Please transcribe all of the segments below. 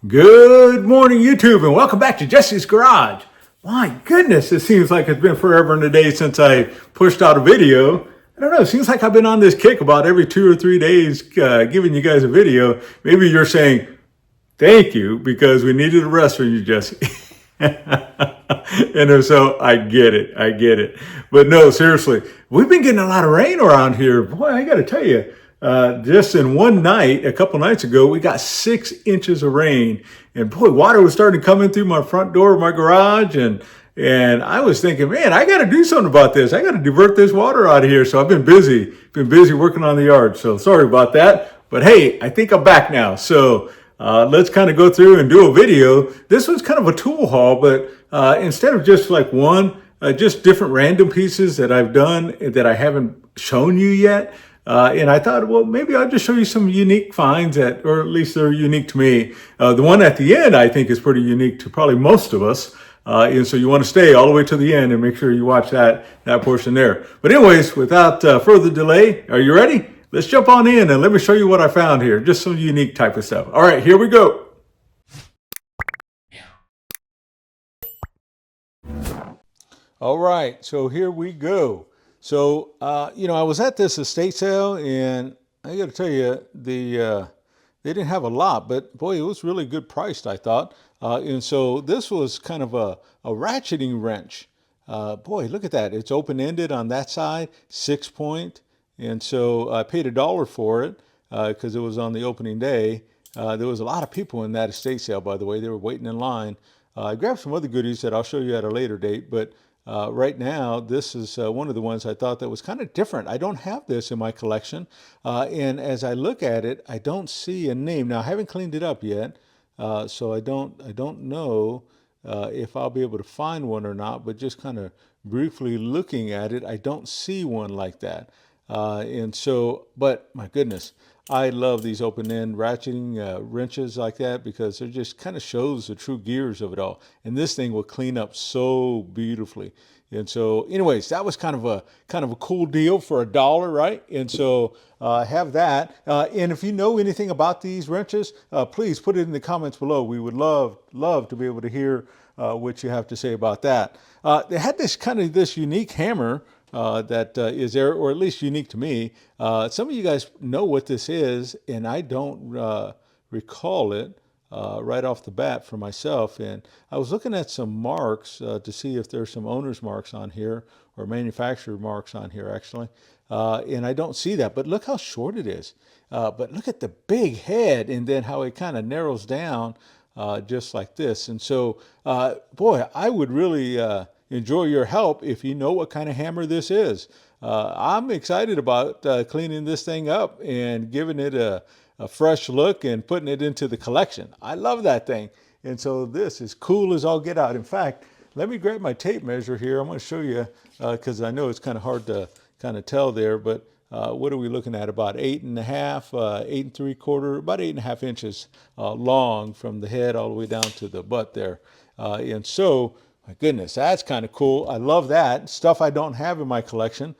Good morning, YouTube, and welcome back to Jesse's Garage. My goodness, it seems like it's been forever and a day since I pushed out a video. I don't know, it seems like I've been on this kick about every 2 or 3 days giving you guys a video. Maybe you're saying, thank you, because we needed a rest from you, Jesse. And if so, I get it. But no, seriously, we've been getting a lot of rain around here. Boy, I got to tell you, just in one night, a couple nights ago, we got 6 inches of rain. And boy, water was starting to come in through my front door of my garage. And I was thinking, man, I got to do something about this. I got to divert this water out of here. So I've been busy working on the yard. So sorry about that. But hey, I think I'm back now. So let's kind of go through and do a video. This was kind of a tool haul, but instead of just like one, just different random pieces that I've done that I haven't shown you yet. And I thought, well, maybe I'll just show you some unique finds that, or at least they're unique to me. The one at the end, I think, is pretty unique to probably most of us. And so you want to stay all the way to the end and make sure you watch that portion there. But anyways, without further delay, are you ready? Let's jump on in and let me show you what I found here. Just some unique type of stuff. All right, here we go. All right, so here we go. So, I was at this estate sale, and I got to tell you, they didn't have a lot, but boy, it was really good priced, I thought. And so this was kind of a ratcheting wrench. Boy, look at that. It's open-ended on that side, 6-point. And so I paid $1 for it because it was on the opening day. There was a lot of people in that estate sale, by the way. They were waiting in line. I grabbed some other goodies that I'll show you at a later date, but right now, this is one of the ones I thought that was kind of different. I don't have this in my collection. And as I look at it, I don't see a name. Now, I haven't cleaned it up yet, so I don't know if I'll be able to find one or not, but just kind of briefly looking at it, I don't see one like that. And so, but my goodness, I love these open-end ratcheting wrenches like that because it just kind of shows the true gears of it all. And this thing will clean up so beautifully. And so, anyways, that was kind of a cool deal for $1, right? And so, have that. And if you know anything about these wrenches, please put it in the comments below. We would love to be able to hear what you have to say about that. They had this unique hammer. That is there, or at least unique to me. Some of you guys know what this is, and I don't recall it right off the bat for myself. And I was looking at some marks to see if there's some owner's marks on here, or manufacturer marks on here, actually. And I don't see that, but look how short it is. But look at the big head, and then how it kind of narrows down just like this. And so, boy, I would really enjoy your help if you know what kind of hammer this is. I'm excited about cleaning this thing up and giving it a fresh look and putting it into the collection. I love that thing. And so this is cool as all get out. In fact, let me grab my tape measure here. I'm going to show you because I know it's kind of hard to kind of tell there, but what are we looking at? About 8.5, 8 3/4, about 8.5 inches long from the head all the way down to the butt there. And so, my goodness, that's kind of cool. I love that. Stuff I don't have in my collection.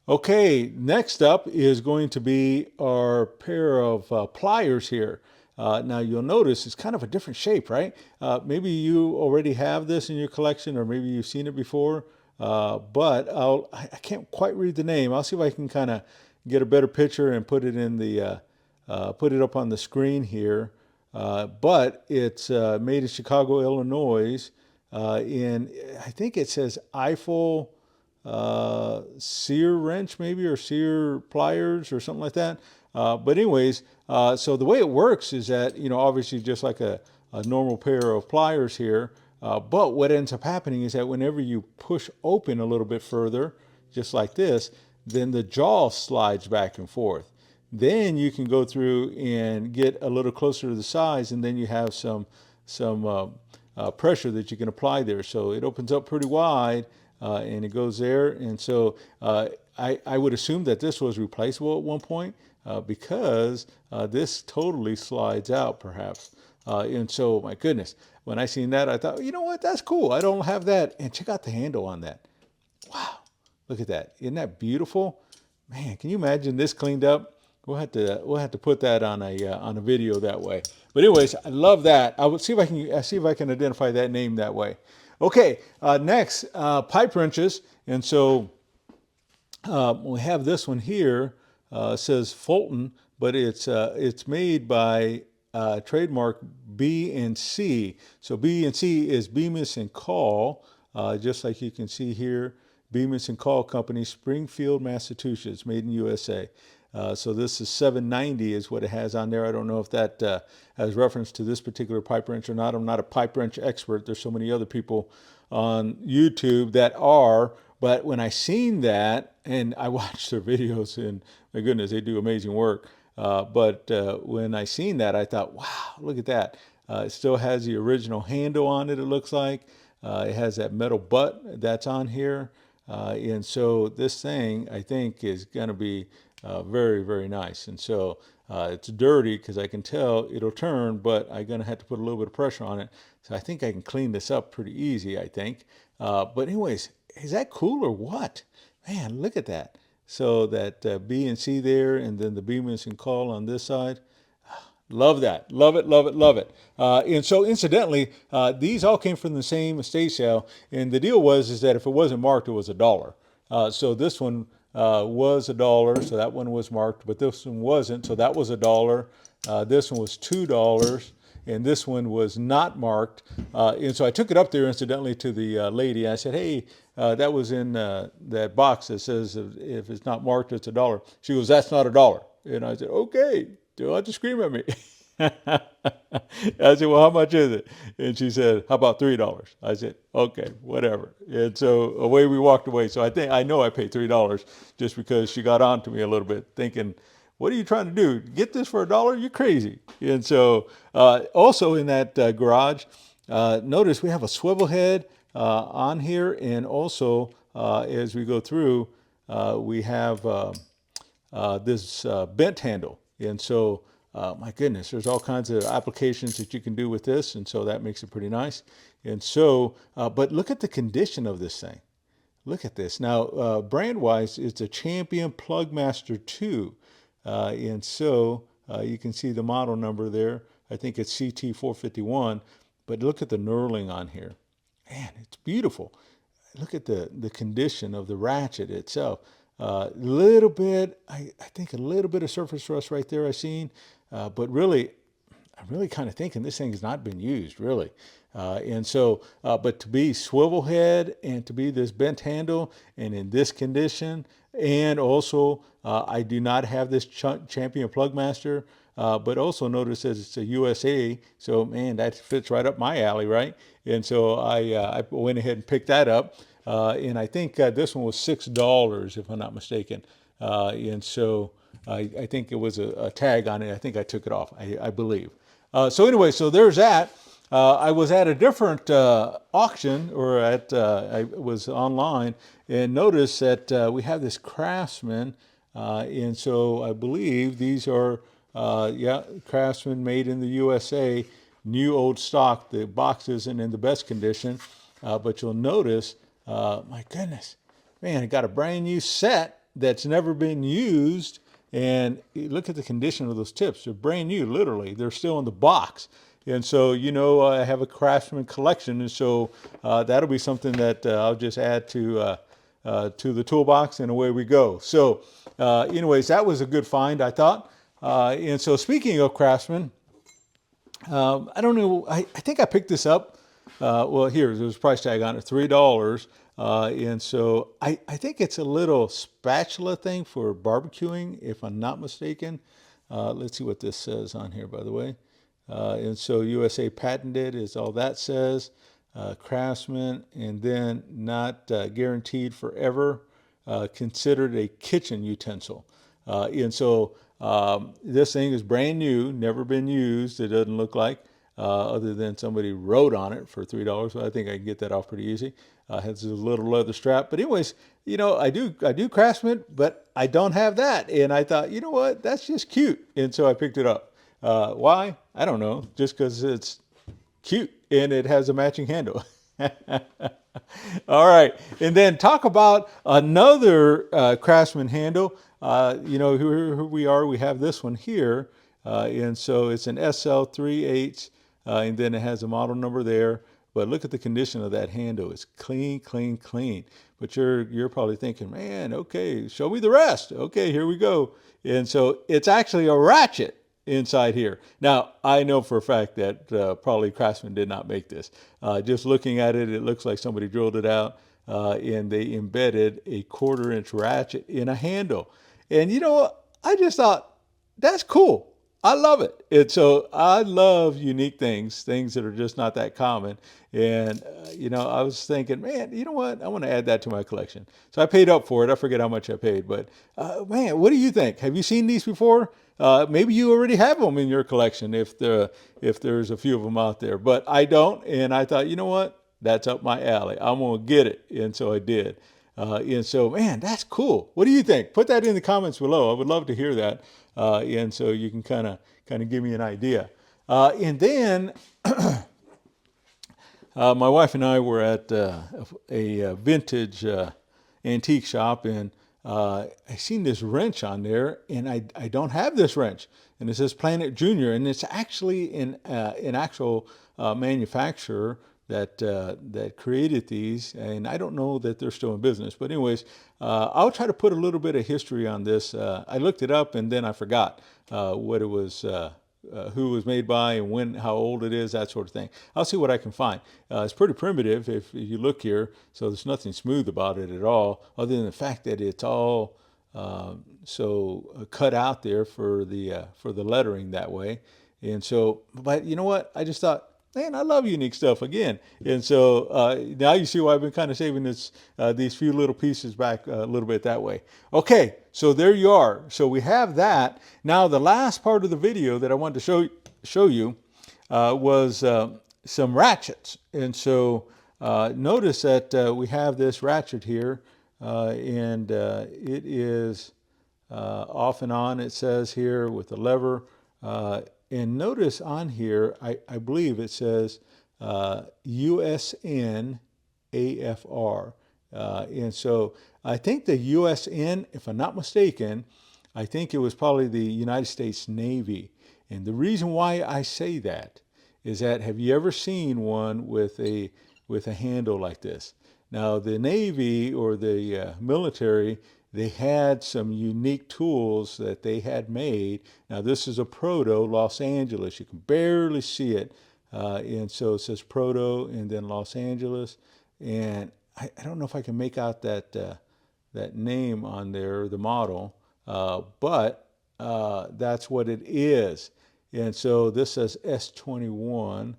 Okay, next up is going to be our pair of pliers here. Now you'll notice it's kind of a different shape, right? Maybe you already have this in your collection, or maybe you've seen it before, but I can't quite read the name. I'll see if I can kind of get a better picture and put it in the put it up on the screen here. But it's made in Chicago, Illinois. And I think it says Eiffel sear wrench maybe, or sear pliers or something like that. But anyways, so the way it works is that, obviously just like a normal pair of pliers here, but what ends up happening is that whenever you push open a little bit further, just like this, then the jaw slides back and forth. Then you can go through and get a little closer to the sides, and then you have some pressure that you can apply there. So it opens up pretty wide and it goes there. And so I would assume that this was replaceable at one point because this totally slides out perhaps. And so, my goodness, when I seen that, I thought, you know what, that's cool. I don't have that. And check out the handle on that. Wow, look at that. Isn't that beautiful? Man, can you imagine this cleaned up? We'll have to put that on a video that way. But anyways, I love that. I would see if I can identify that name that way. Okay, next, pipe wrenches. And so we have this one here. It says Fulton, but it's made by trademark B and C. So B and C is Bemis and Call, just like you can see here. Bemis and Call Company, Springfield, Massachusetts, made in USA. So this is 790 is what it has on there. I don't know if that has reference to this particular pipe wrench or not. I'm not a pipe wrench expert. There's so many other people on YouTube that are. But when I seen that, and I watched their videos, and my goodness, they do amazing work. But when I seen that, I thought, wow, look at that. It still has the original handle on it, it looks like. It has that metal butt that's on here. And so this thing, I think, is going to be very, very nice. And so it's dirty because I can tell it'll turn, but I'm going to have to put a little bit of pressure on it. So I think I can clean this up pretty easy, I think. But anyways, is that cool or what? Man, look at that. So that B and C there, and then the Bemis and Call on this side. Love that. Love it, love it, love it. And so incidentally, these all came from the same estate sale. And the deal was is that if it wasn't marked, it was $1. So this one was $1, so that one was marked, but this one wasn't, so that was $1. This one was $2, and this one was not marked. And so I took it up there incidentally to the lady. I said, hey, that was in that box that says if it's not marked, it's $1. She goes, that's not $1. And I said, okay. Don't have to scream at me. I said, well, how much is it? And she said, how about $3? I said, okay, whatever. And so away we walked away. So I know I paid $3 just because she got on to me a little bit thinking, what are you trying to do? Get this for $1? You're crazy. And so also in that garage, notice we have a swivel head on here. And also as we go through, we have this bent handle. And so, my goodness, there's all kinds of applications that you can do with this. And so that makes it pretty nice. And so, but look at the condition of this thing. Look at this. Now, brand-wise, it's a Champion Plugmaster 2. And so you can see the model number there. I think it's CT451. But look at the knurling on here. Man, it's beautiful. Look at the condition of the ratchet itself. Little bit, I think a little bit of surface rust right there I've seen, but really, I'm really kind of thinking this thing has not been used, really. And so, but to be swivel head and to be this bent handle and in this condition, and also I do not have this Champion Plugmaster, but also notice that it's a USA, so man, that fits right up my alley, right? And so I went ahead and picked that up. And I think this one was $6, if I'm not mistaken. And so I think it was a tag on it. I think I took it off, I believe. So anyway, so there's that. I was at a different auction, or I was online, and noticed that we have this Craftsman. And so I believe these are, Craftsman made in the USA, new old stock. The box isn't in the best condition, but you'll notice my goodness, man, I got a brand new set that's never been used. And look at the condition of those tips. They're brand new, literally. They're still in the box. And so, I have a Craftsman collection. And so that'll be something that I'll just add to the toolbox, and away we go. So anyways, that was a good find, I thought. And so speaking of Craftsman, I don't know, I think I picked this up. Well, there's a price tag on it, $3. And so I think it's a little spatula thing for barbecuing, if I'm not mistaken. Let's see what this says on here, by the way. And so USA patented is all that says. Craftsman, and then not guaranteed forever. Considered a kitchen utensil. And so this thing is brand new, never been used. It doesn't look like. Other than somebody wrote on it for $3. So I think I can get that off pretty easy. Has a little leather strap. But anyways, I do Craftsman, but I don't have that. And I thought, you know what, that's just cute. And so I picked it up. Why? I don't know. Just because it's cute and it has a matching handle. All right. And then talk about another Craftsman handle. Here we are. We have this one here. And so it's an SL38, and then it has a model number there. But look at the condition of that handle. It's clean, clean, clean. But you're probably thinking, man, okay, show me the rest. Okay, here we go. And so it's actually a ratchet inside here. Now, I know for a fact that probably Craftsman did not make this. Just looking at it, it looks like somebody drilled it out and they embedded a 1/4-inch ratchet in a handle. And you know what? I just thought, that's cool. I love it. And so I love unique things that are just not that common. And, I was thinking, man, you know what? I want to add that to my collection. So I paid up for it. I forget how much I paid. But, man, what do you think? Have you seen these before? Maybe you already have them in your collection if there's a few of them out there. But I don't. And I thought, you know what? That's up my alley. I'm going to get it. And so I did. And so, man, that's cool. What do you think? Put that in the comments below. I would love to hear that. And so you can kind of give me an idea. And then my wife and I were at a vintage antique shop, and I seen this wrench on there, and I don't have this wrench. And it says Planet Junior, and it's actually an actual manufacturer that created these, and I don't know that they're still in business. But anyways, I'll try to put a little bit of history on this. I looked it up and then I forgot what it was, who it was made by, and when, how old it is, that sort of thing. I'll see what I can find. It's pretty primitive if you look here, so there's nothing smooth about it at all, other than the fact that it's all cut out there for the lettering that way. And so, but you know what? I just thought, man, I love unique stuff again. And so now you see why I've been kind of saving these few little pieces back a little bit that way. Okay, so there you are. So we have that. Now the last part of the video that I wanted to show you was some ratchets. And so notice that we have this ratchet here, and it is off and on, it says here, with the lever. And notice on here, I believe it says USN AFR. And so I think the USN, if I'm not mistaken, I think it was probably the United States Navy. And the reason why I say that is that, have you ever seen one with a handle like this? Now, the Navy or the military, they had some unique tools that they had made. Now, this is a Proto, Los Angeles. You can barely see it. And so it says Proto and then Los Angeles. And I don't know if I can make out that name on there, the model, but that's what it is. And so this says S21,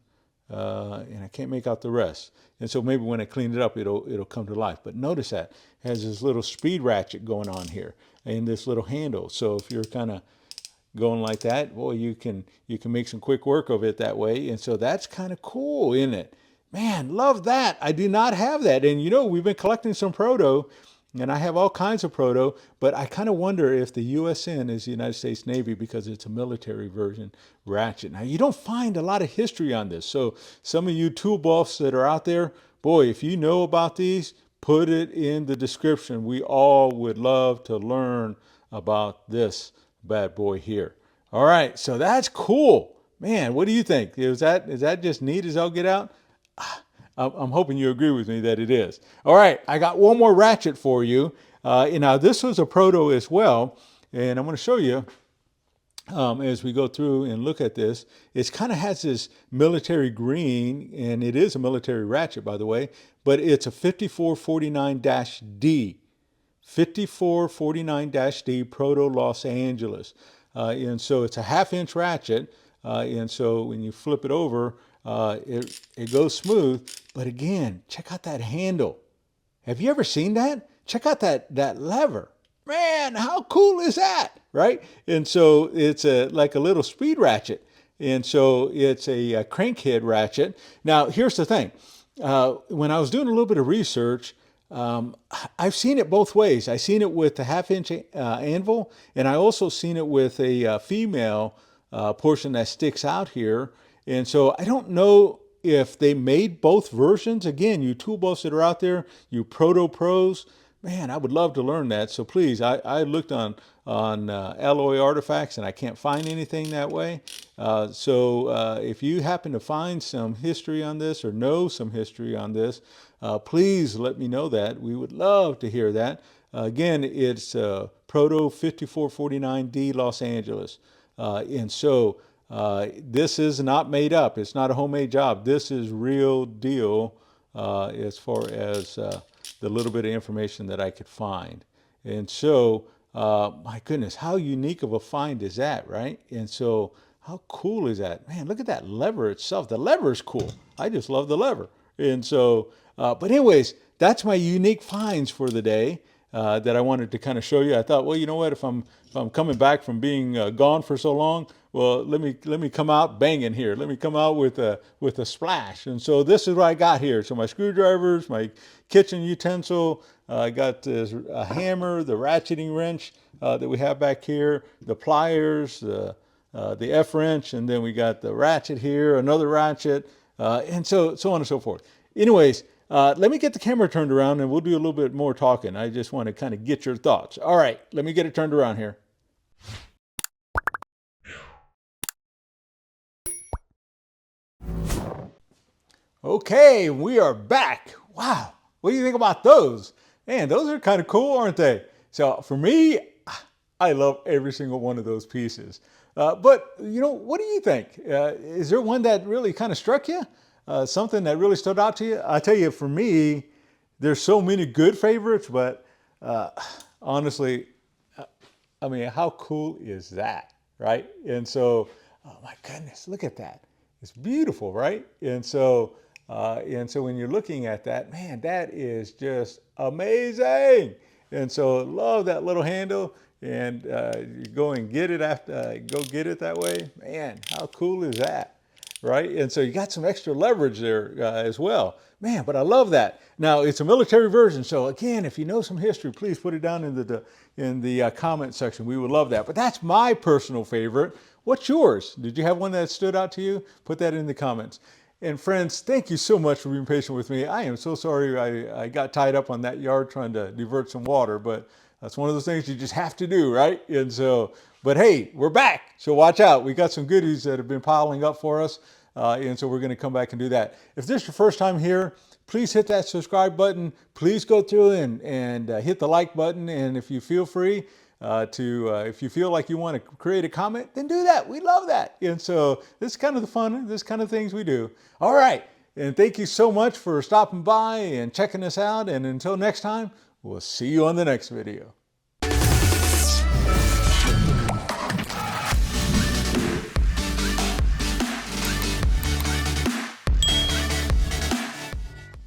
and I can't make out the rest. And so maybe when I clean it up, it'll come to life. But notice that it has this little speed ratchet going on here and this little handle. So if you're kind of going like that, boy, you can make some quick work of it that way. And so that's kind of cool, isn't it? Man, love that. I do not have that. And we've been collecting some Proto, and I have all kinds of Proto, but I kind of wonder if the USN is the United States Navy, because it's a military version ratchet. Now, you don't find a lot of history on this. So some of you tool buffs that are out there, boy, if you know about these, put it in the description. We all would love to learn about this bad boy here. All right, so that's cool. Man, what do you think? Is that just neat as I'll get out? I'm hoping you agree with me that it is. All right, I got one more ratchet for you. Now, this was a Proto as well, and I'm going to show you as we go through and look at this. It kind of has this military green, and it is a military ratchet, by the way, but it's a 5449-D. 5449-D Proto Los Angeles. And so it's a 1/2-inch ratchet, and so when you flip it over, it goes smooth. But again, check out that handle. Have you ever seen that? Check out that lever. Man, how cool is that, right? And so it's like a little speed ratchet. And so it's a crankhead ratchet. Now, here's the thing. When I was doing a little bit of research, I've seen it both ways. I've seen it with the 1/2-inch anvil, and I also seen it with a female portion that sticks out here. And so I don't know if they made both versions. Again, you tool buffs that are out there, you Proto pros, Man, I would love to learn that. So please, I looked on alloy artifacts and I can't find anything that way. So if you happen to find some history on this or know some history on this, please let me know that. We would love to hear that. Again, it's Proto 5449D, Los Angeles. And so this is not made up. It's not a homemade job. This is real deal as far as the little bit of information that I could find. And so, my goodness, how unique of a find is that, right? And so, how cool is that? Man, look at that lever itself. The lever is cool. I just love the lever. And so, but anyways, that's my unique finds for the day that I wanted to kind of show you. I thought, well, you know what? If I'm coming back from being gone for so long, well, let me come out banging here. Let me come out with a splash. And so this is what I got here. So my screwdrivers, my kitchen utensil. I got this hammer, the ratcheting wrench that we have back here, the pliers, the F wrench, and then we got the ratchet here, another ratchet, and so on and so forth. Anyways, let me get the camera turned around and we'll do a little bit more talking. I just want to kind of get your thoughts. All right, let me get it turned around here. Okay, we are back. Wow, what do you think about those? Man, those are kind of cool, aren't they? So for me, I love every single one of those pieces. But, you know, what do you think? Is there one that really kind of struck you? Something that really stood out to you? I tell you, for me, there's so many good favorites, but honestly, I mean, how cool is that, right? And so, oh my goodness, look at that. It's beautiful, right? And so when you're looking at that, man, that is just amazing. And so love that little handle, and you go and get it after, go get it that way. Man, how cool is that, right? And so you got some extra leverage there as well. Man, but I love that. Now it's a military version, so again, if you know some history, please put it down in the comment section. We would love that. But that's my personal favorite. What's yours? Did you have one that stood out to you? Put that in the comments. And friends, thank you so much for being patient with me. I am so sorry I got tied up on that yard trying to divert some water, but that's one of those things you just have to do, right? And so, but hey, we're back. So watch out. We got some goodies that have been piling up for us. And so we're going to come back and do that. If this is your first time here, please hit that subscribe button. Please go through and hit the like button. And if you feel free if you feel like you want to create a comment, then do that. We love that. And so this is kind of the fun, this kind of things we do. All right. And thank you so much for stopping by and checking us out. And until next time, we'll see you on the next video.